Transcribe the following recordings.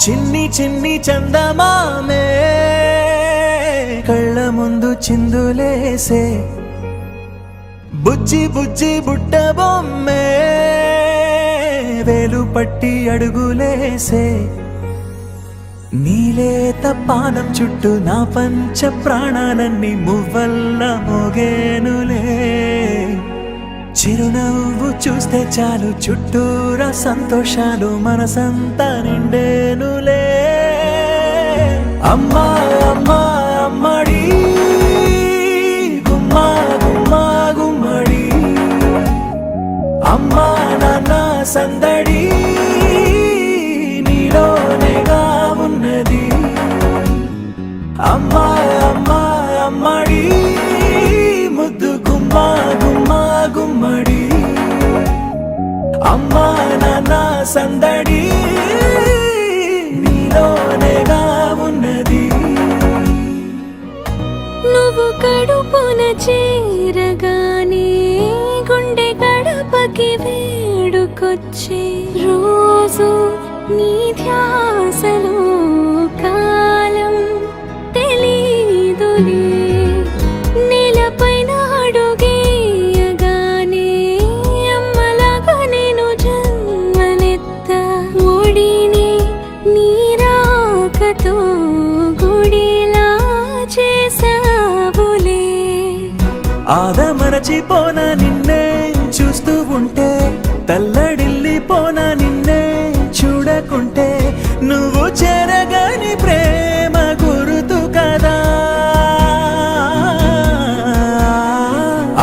చిన్ని చిన్ని చందమామే కళ్ళ ముందు చిందులేసే బుజ్జి బుజ్జి బుట్ట బొమ్మే వేలు పట్టి అడుగులేసే నీలేత పానం చుట్టూ నా పంచ ప్రాణాలన్నీ మువ్వల్ల మోగేనులే చిరునవ్వు చూస్తే చాలు చుట్టూరా సంతోషాలు మనసంతా నిండేనులే అమ్మా అమ్మా అమ్మడి గుమ్మా గుమ్మా గుమ్మడి అమ్మా నాన్న సందడి నీలోనేగా ఉన్నది అమ్మా అమ్మా అమ్మడి ముద్దు గుమ్మా గుమ్మా గుమ్మడి అమ్మా నాన్న సందడి నీలోనేగా ఉన్నది నువ్వు కడుపున చేరగానే గుండె గడపకి వేడుకొచ్చే రోజు నీ ధ్యాసలో కాలం తెలీదులే నేలపైన అడుగేయగానే అమ్మలాగా నేను జన్మనెత్త ఒడిని నీ రాకతో గుడిలా చేసావులే ఆదమరచిపోన నిన్నే చూస్తూ ఉంటే తల్లడిల్లిపోన నిన్నే చూడకుంటే నువ్వు చెరగని ప్రేమ గురుతు కదా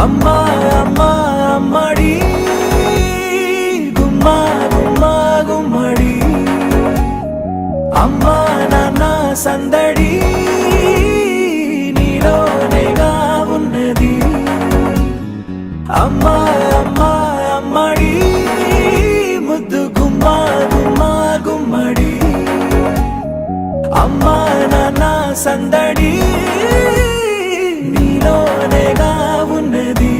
అమ్మా అమ్మా అమ్మడి గుమ్మా గుమ్మా గుమ్మడి అమ్మా నాన్న సందడి నీలోనేగా ఉన్నది అమ్మా అమ్మా అమ్మడి ముద్దు గుమ్మా గుమ్మా గుమ్మడి అమ్మా నాన్న సందడి నీలోనేగా ఉన్నది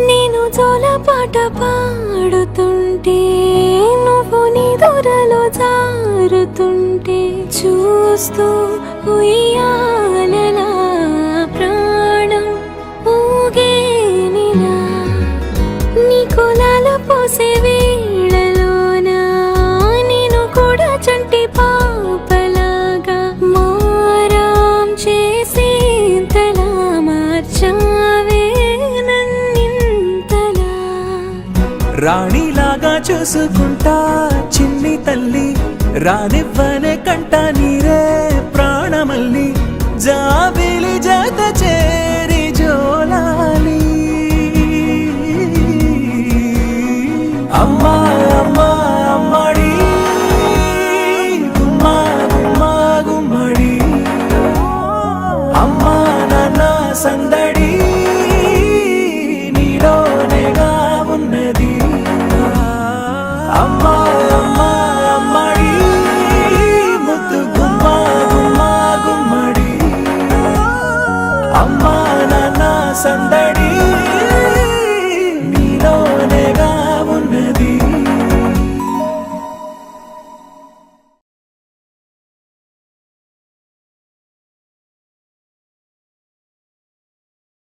నేను జోలపాట పాడుతుంటే నువ్వు నీ దూరలో జారుతుంటే చూస్తూ ఉయ్యాలలా ప్రాణం ఊగేనిలా నీ కులాల పోసే వేళలోనా నేను కూడా చంటి పాపలాగా మారాం చేసేంతలా మార్చావే రాణిలాగా చూసుకుంటా చిన్ని తల్లి రానివ్వనే కంట నీరే ప్రాణమల్లి జాబిలి జత చేరి జోలాలి అమ్మా అమ్మా అమ్మడి గుమ్మా గుమ్మా గుమ్మడి అమ్మా నాన్న సందడి నీలోనేగా ఉన్నది అమ్మా